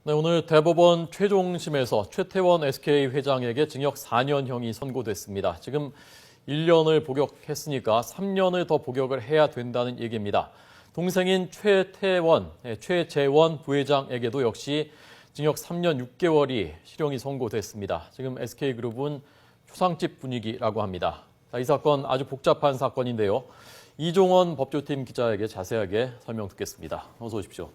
네, 오늘 대법원 최종심에서 최태원 SK 회장에게 징역 4년형이 선고됐습니다. 지금 1년을 복역했으니까 3년을 더 복역을 해야 된다는 얘기입니다. 동생인 최재원 부회장에게도 역시 징역 3년 6개월이 실형이 선고됐습니다. 지금 SK그룹은 초상집 분위기라고 합니다. 이 사건 아주 복잡한 사건인데요. 이종원 법조팀 기자에게 자세하게 설명 듣겠습니다. 어서 오십시오.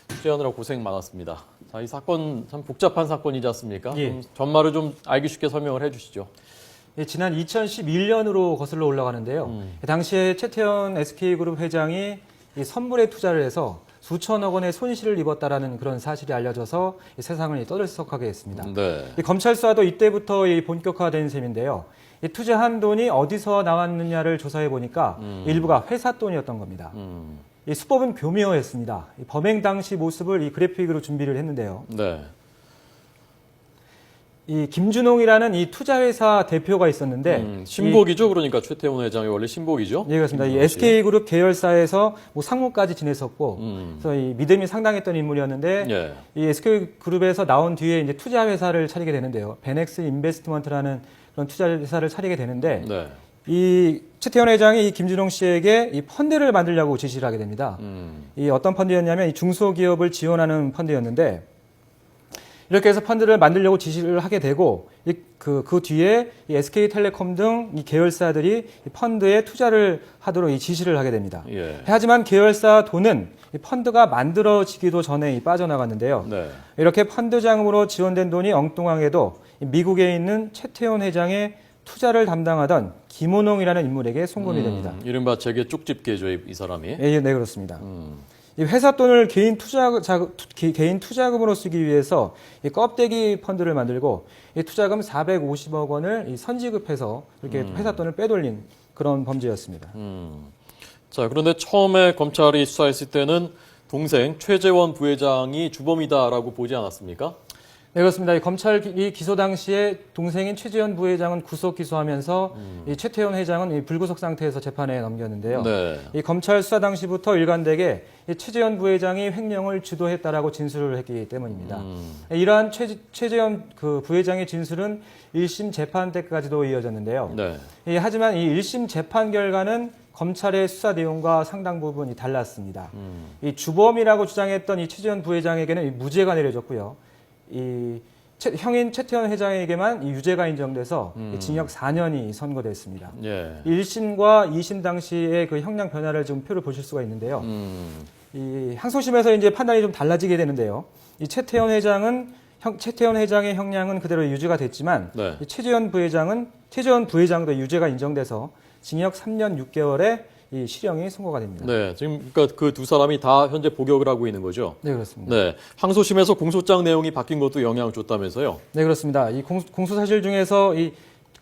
취재하느라 고생 많았습니다. 자, 이 사건 참 복잡한 사건이지 않습니까? 예. 전말을 좀 알기 쉽게 설명을 해주시죠. 예, 지난 2011년으로 거슬러 올라가는데요. 당시에 최태원 SK그룹 회장이 이 선물에 투자를 해서 수천억 원의 손실을 입었다라는 그런 사실이 알려져서 이 세상을 떠들썩하게 했습니다. 네. 이 검찰 수사도 이때부터 이 본격화된 셈인데요. 이 투자한 돈이 어디서 나왔느냐를 조사해 보니까 일부가 회사 돈이었던 겁니다. 이 수법은 교묘했습니다. 이 범행 당시 모습을 이 그래픽으로 준비를 했는데요. 네. 이 김준홍이라는 이 투자회사 대표가 있었는데 신복이죠. 그러니까 최태원 회장이 원래 신복이죠. 예, 그렇습니다. 이 SK그룹 계열사에서 뭐 상무까지 지냈었고, 그래서 이 믿음이 상당했던 인물이었는데, 예. 이 SK그룹에서 나온 뒤에 이제 투자회사를 차리게 되는데요. 베넥스 인베스트먼트라는 그런 투자회사를 차리게 되는데, 네. 이 최태원 회장이 이 김준홍 씨에게 이 펀드를 만들려고 지시를 하게 됩니다. 이 어떤 펀드였냐면 이 중소기업을 지원하는 펀드였는데, 이렇게 해서 펀드를 만들려고 지시를 하게 되고 그 뒤에 이 SK텔레콤 등 이 계열사들이 이 펀드에 투자를 하도록 이 지시를 하게 됩니다. 예. 하지만 계열사 돈은 이 펀드가 만들어지기도 전에 빠져나갔는데요. 네. 이렇게 펀드 자금으로 지원된 돈이 엉뚱하게도 미국에 있는 최태원 회장의 투자를 담당하던 김원홍이라는 인물에게 송금이 됩니다. 이른바 재계 쪽집게죠, 이 사람이. 예, 네, 그렇습니다. 이 회사 돈을 개인 투자금으로 쓰기 위해서 이 껍데기 펀드를 만들고 이 투자금 450억 원을 이 선지급해서 이렇게 회사 돈을 빼돌린 그런 범죄였습니다. 자, 그런데 처음에 검찰이 수사했을 때는 동생 최재원 부회장이 주범이다라고 보지 않았습니까? 네, 그렇습니다. 이 검찰이 기소 당시에 동생인 최재원 부회장은 구속 기소하면서 이 최태원 회장은 이 불구속 상태에서 재판에 넘겼는데요. 네. 이 검찰 수사 당시부터 일관되게 이 최재원 부회장이 횡령을 주도했다라고 진술을 했기 때문입니다. 이러한 최재원 그 부회장의 진술은 1심 재판 때까지도 이어졌는데요. 네. 하지만 이 1심 재판 결과는 검찰의 수사 내용과 상당 부분이 달랐습니다. 이 주범이라고 주장했던 이 최재원 부회장에게는 무죄가 내려졌고요. 이 형인 최태원 회장에게만 이 유죄가 인정돼서 징역 4년이 선고됐습니다. 예. 1심과 2심 당시의 그 형량 변화를 좀 표를 보실 수가 있는데요. 이 항소심에서 이제 판단이 좀 달라지게 되는데요. 이 최태원 회장의 형량은 그대로 유지가 됐지만 네. 이 최재원 부회장도 유죄가 인정돼서 징역 3년 6개월의 이 실형이 선고가 됩니다. 네, 지금 그러니까 그 두 사람이 다 현재 복역을 하고 있는 거죠. 네, 그렇습니다. 네, 항소심에서 공소장 내용이 바뀐 것도 영향을 줬다면서요. 네, 그렇습니다. 이 공소 사실 중에서 이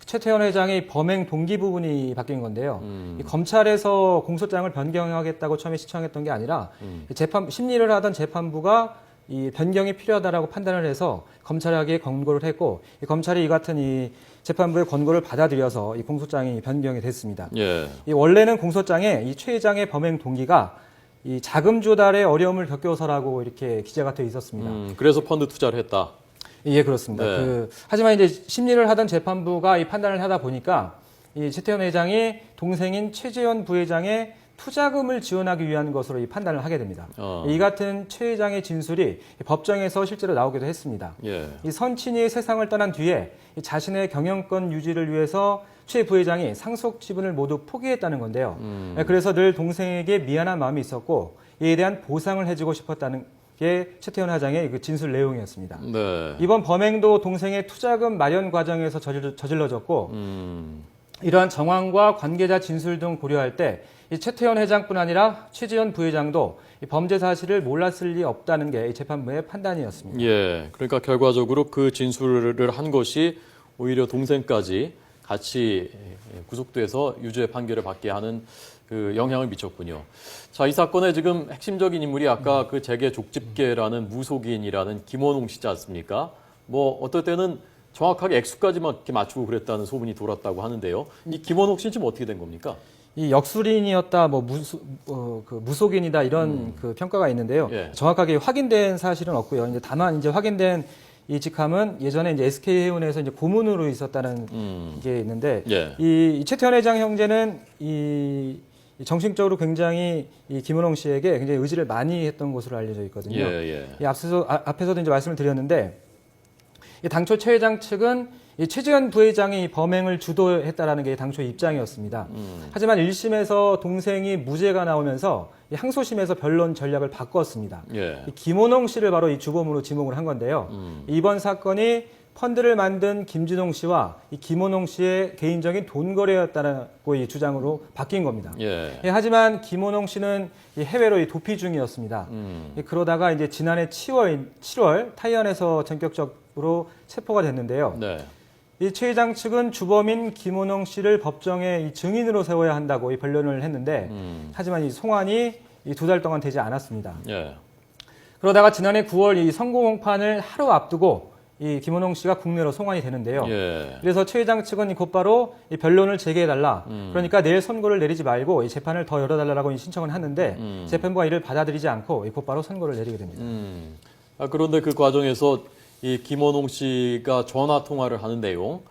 최태원 회장의 범행 동기 부분이 바뀐 건데요. 이 검찰에서 공소장을 변경하겠다고 처음에 시청했던 게 아니라 심리를 하던 재판부가 이 변경이 필요하다라고 판단을 해서 검찰에게 권고를 했고 이 검찰이 이 같은 이 재판부의 권고를 받아들여서 이 공소장이 변경이 됐습니다. 예. 이 원래는 공소장에 이 최 회장의 범행 동기가 이 자금 조달에 어려움을 겪어서라고 이렇게 기재가 되어 있었습니다. 그래서 펀드 투자를 했다. 예, 그렇습니다. 네. 하지만 이제 심리를 하던 재판부가 이 판단을 하다 보니까 이 최태원 회장이 동생인 최재원 부회장의 투자금을 지원하기 위한 것으로 이 판단을 하게 됩니다. 이 같은 최 회장의 진술이 법정에서 실제로 나오기도 했습니다. 예. 이 선친이 세상을 떠난 뒤에 이 자신의 경영권 유지를 위해서 최 부회장이 상속 지분을 모두 포기했다는 건데요. 그래서 늘 동생에게 미안한 마음이 있었고 이에 대한 보상을 해주고 싶었다는 게 최태원 회장의 그 진술 내용이었습니다. 네. 이번 범행도 동생의 투자금 마련 과정에서 저질러졌고 이러한 정황과 관계자 진술 등 고려할 때 이 최태원 회장뿐 아니라 최재원 부회장도 이 범죄 사실을 몰랐을 리 없다는 게 재판부의 판단이었습니다. 예. 그러니까 결과적으로 그 진술을 한 것이 오히려 동생까지 같이 구속돼서 유죄 판결을 받게 하는 그 영향을 미쳤군요. 자, 이 사건의 지금 핵심적인 인물이 아까 그 재계 족집게라는 무속인이라는 김원홍 씨지 않습니까? 뭐 어떨 때는 정확하게 액수까지만 이렇게 맞추고 그랬다는 소문이 돌았다고 하는데요. 이 김원홍 씨는 지금 어떻게 된 겁니까? 이 역술인이었다, 뭐 무속인이다 이런 그 평가가 있는데요. 예. 정확하게 확인된 사실은 없고요. 이제 다만 이제 확인된 이 직함은 예전에 이제 SK 해운에서 이제 고문으로 있었다는 게 있는데 예. 이 최태원 회장 형제는 이 정신적으로 굉장히 이 김은홍 씨에게 굉장히 의지를 많이 했던 것으로 알려져 있거든요. 예. 이 앞에서도 이제 말씀을 드렸는데 이 당초 최 회장 측은 이 최재현 부회장이 범행을 주도했다라는 게 당초 입장이었습니다. 하지만 1심에서 동생이 무죄가 나오면서 이 항소심에서 변론 전략을 바꿨습니다. 예. 이 김원홍 씨를 바로 이 주범으로 지목을 한 건데요. 이번 사건이 펀드를 만든 김진홍 씨와 이 김원홍 씨의 개인적인 돈 거래였다고 이 주장으로 바뀐 겁니다. 예. 예, 하지만 김원홍 씨는 이 해외로 이 도피 중이었습니다. 그러다가 이제 지난해 7월 타이완에서 전격적으로 체포가 됐는데요. 네. 이 최 회장 측은 주범인 김원홍 씨를 법정에 이 증인으로 세워야 한다고 이 변론을 했는데, 하지만 이 송환이 이 2달 동안 되지 않았습니다. 예. 그러다가 지난해 9월 이 선고 공판을 하루 앞두고 이 김원홍 씨가 국내로 송환이 되는데요. 예. 그래서 최 회장 측은 곧바로 이 변론을 재개해달라. 그러니까 내일 선고를 내리지 말고 이 재판을 더 열어달라고 신청을 하는데 재판부가 이를 받아들이지 않고 곧바로 선고를 내리게 됩니다. 그런데 그 과정에서 이 김원홍 씨가 전화 통화를 하는 내용,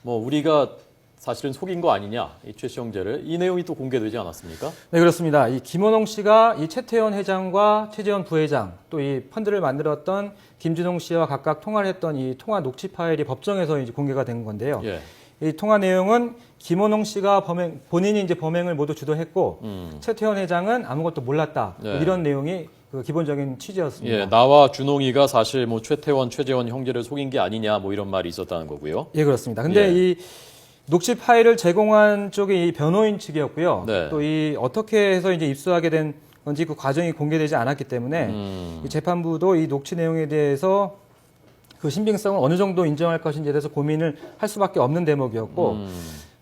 뭐 우리가 사실은 속인 거 아니냐, 이 최 씨 형제를 이 내용이 또 공개되지 않았습니까? 네, 그렇습니다. 이 김원홍 씨가 이 최태원 회장과 최재원 부회장 또 이 펀드를 만들었던 김진홍 씨와 각각 통화를 했던 이 통화 녹취 파일이 법정에서 이제 공개가 된 건데요. 예. 이 통화 내용은 김원홍 씨가 본인이 이제 범행을 모두 주도했고 최태원 회장은 아무것도 몰랐다. 네. 이런 내용이 그 기본적인 취지였습니다. 예, 나와 준홍이가 사실 뭐 최태원, 최재원 형제를 속인 게 아니냐, 뭐 이런 말이 있었다는 거고요. 예, 그렇습니다. 근데 예. 이 녹취 파일을 제공한 쪽이 이 변호인 측이었고요. 네. 또 이 어떻게 해서 이제 입수하게 된 건지 그 과정이 공개되지 않았기 때문에 이 재판부도 이 녹취 내용에 대해서 그 신빙성을 어느 정도 인정할 것인지에 대해서 고민을 할 수밖에 없는 대목이었고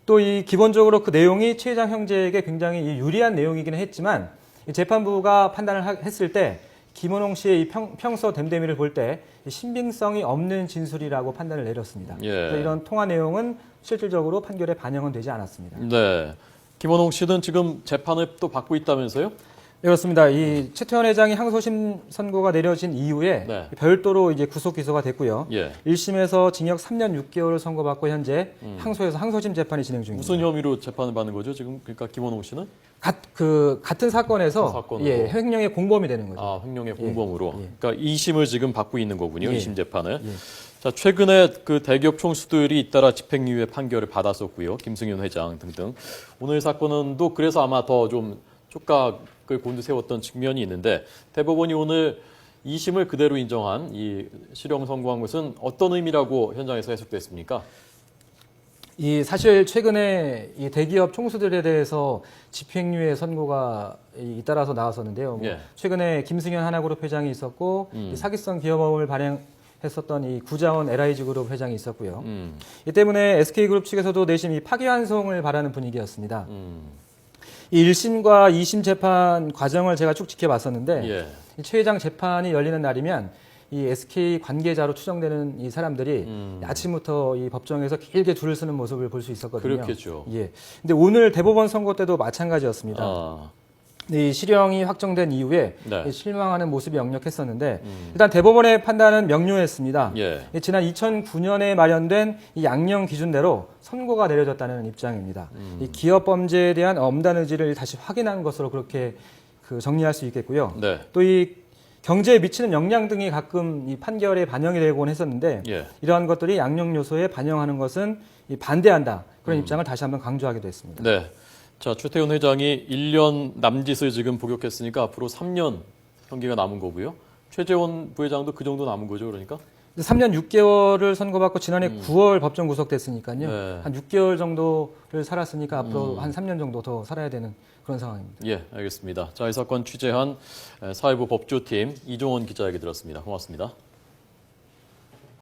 또 이 기본적으로 그 내용이 최 회장 형제에게 굉장히 이 유리한 내용이기는 했지만 이 재판부가 판단을 했을 때 김원홍 씨의 이 평소 댐댐이를 볼 때 신빙성이 없는 진술이라고 판단을 내렸습니다. 예. 그래서 이런 통화 내용은 실질적으로 판결에 반영은 되지 않았습니다. 네. 김원홍 씨는 지금 재판을 또 받고 있다면서요? 네, 그렇습니다. 이 최태원 회장이 항소심 선고가 내려진 이후에 네. 별도로 이제 구속 기소가 됐고요. 예. 1심에서 징역 3년 6개월을 선고받고 현재 항소에서 항소심 재판이 진행 중입니다. 무슨 혐의로 재판을 받는 거죠? 지금 그러니까 김원홍 씨는? 같은 사건에서 같은 사건으로. 예, 횡령의 공범이 되는 거죠. 아, 횡령의 예. 공범으로. 예. 그러니까 2심을 지금 받고 있는 거군요. 예. 2심 재판을. 예. 자, 최근에 그 대기업 총수들이 잇따라 집행유예 판결을 받았었고요. 김승윤 회장 등등. 오늘 사건은 또 그래서 아마 더 좀 촉각을 곤두세웠던 측면이 있는데 대법원이 오늘 2심을 그대로 인정한 이 실형 선고한 것은 어떤 의미라고 현장에서 해석됐습니까? 이 사실 최근에 이 대기업 총수들에 대해서 집행유예 선고가 잇따라서 나왔었는데요. 뭐 예. 최근에 김승현 하나그룹 회장이 있었고 이 사기성 기업업을 발행했었던 이 구자원 LIG그룹 회장이 있었고요. 이 때문에 SK그룹 측에서도 내심 이 파기환송을 바라는 분위기였습니다. 이 1심과 2심 재판 과정을 제가 쭉 지켜봤었는데 예. 이 최 회장 재판이 열리는 날이면 이 SK 관계자로 추정되는 이 사람들이 아침부터 이 법정에서 길게 줄을 서는 모습을 볼 수 있었거든요. 그렇겠죠. 예. 근데 오늘 대법원 선고 때도 마찬가지였습니다. 아, 이 실형이 확정된 이후에 네. 이 실망하는 모습이 역력했었는데 일단 대법원의 판단은 명료했습니다. 예. 이 지난 2009년에 마련된 이 양형 기준대로 선고가 내려졌다는 입장입니다. 이 기업 범죄에 대한 엄단 의지를 다시 확인한 것으로 그렇게 그 정리할 수 있겠고요. 네. 또 이 경제에 미치는 영향 등이 가끔 이 판결에 반영이 되곤 했었는데 예. 이러한 것들이 양형 요소에 반영하는 것은 이 반대한다. 그런 입장을 다시 한번 강조하기도 했습니다. 네. 자, 최태원 회장이 1년 남짓을 지금 복역했으니까 앞으로 3년 형기가 남은 거고요. 최재원 부회장도 그 정도 남은 거죠, 그러니까? 3년 6개월을 선고받고 지난해 9월 법정 구속됐으니까요. 네. 한 6개월 정도를 살았으니까 앞으로 한 3년 정도 더 살아야 되는 그런 상황입니다. 예, 알겠습니다. 자, 이 사건 취재한 사회부 법조팀 이종원 기자에게 들었습니다. 고맙습니다.